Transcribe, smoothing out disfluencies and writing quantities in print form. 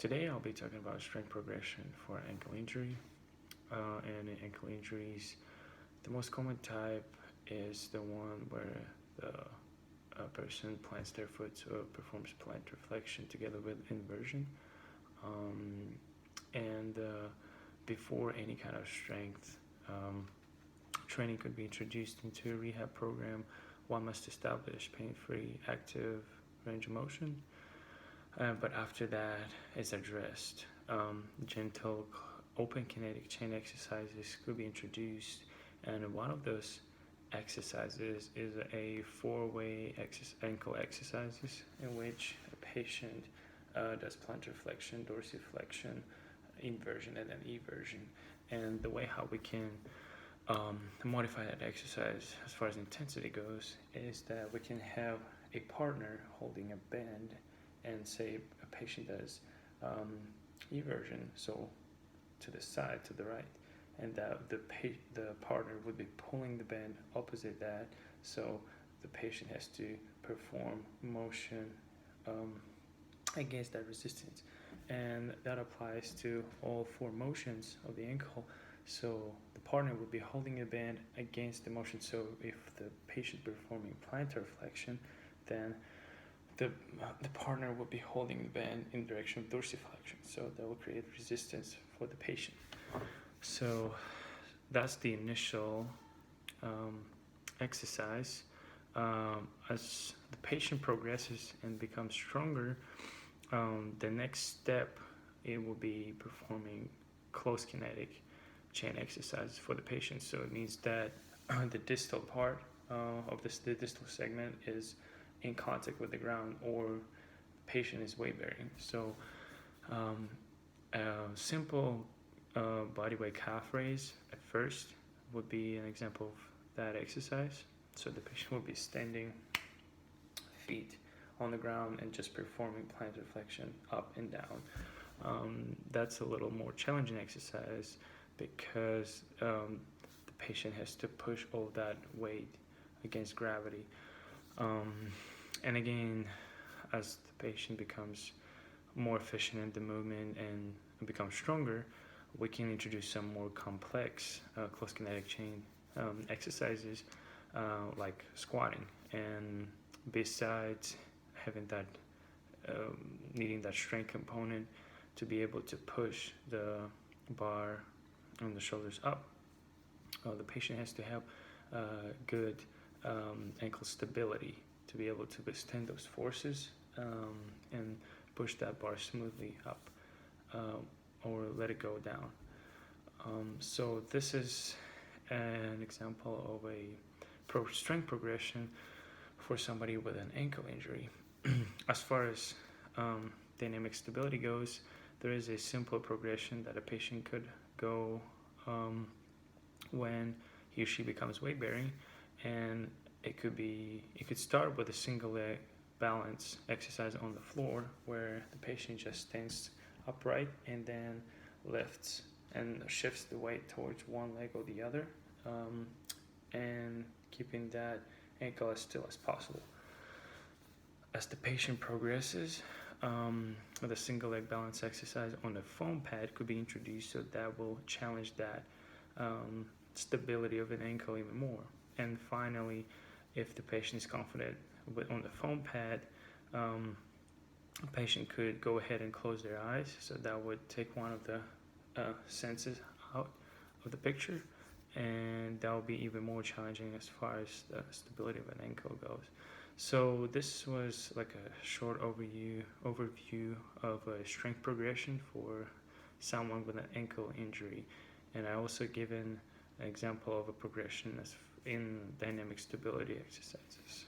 Today I'll be talking about strength progression for ankle injury. And in ankle injuries, the most common type is the one where the person plants their foot or performs plantar flexion together with inversion. And before any kind of strength training could be introduced into a rehab program, one must establish pain-free active range of motion. But after that, it's addressed. Gentle open kinetic chain exercises could be introduced, and one of those exercises is a four-way ankle exercises in which a patient does plantar flexion, dorsiflexion, inversion, and then eversion. And the way how we can modify that exercise as far as intensity goes is that we can have a partner holding a band, and say a patient does eversion, so to the side, to the right, and that the partner would be pulling the band opposite that, so the patient has to perform motion against that resistance, and that applies to all four motions of the ankle. So the partner would be holding a band against the motion. So if the patient performing plantar flexion, then the partner will be holding the band in the direction of dorsiflexion, so that will create resistance for the patient. So that's the initial exercise. As the patient progresses and becomes stronger, the next step, it will be performing close kinetic chain exercises for the patient. So it means that the distal part of the distal segment is in contact with the ground, or the patient is weight bearing. So a simple bodyweight calf raise at first would be an example of that exercise. So the patient will be standing, feet on the ground, and just performing plantar flexion up and down. That's a little more challenging exercise because the patient has to push all that weight against gravity. And again, as the patient becomes more efficient in the movement and becomes stronger, we can introduce some more complex close kinetic chain exercises like squatting. And besides having that, needing that strength component to be able to push the bar and the shoulders up, the patient has to have good ankle stability to be able to withstand those forces and push that bar smoothly up or let it go down. So this is an example of a strength progression for somebody with an ankle injury. As far as dynamic stability goes, there is a simple progression that a patient could go when he or she becomes weight bearing, and it could start with a single leg balance exercise on the floor, where the patient just stands upright and then lifts and shifts the weight towards one leg or the other, and keeping that ankle as still as possible. As the patient progresses, with a single leg balance exercise on a foam pad could be introduced, so that will challenge that stability of an ankle even more. And finally, if the patient is confident on the foam pad, a patient could go ahead and close their eyes, so that would take one of the senses out of the picture, and that will be even more challenging as far as the stability of an ankle goes. So this was like a short overview of a strength progression for someone with an ankle injury, and I also given an example of a progression as in dynamic stability exercises.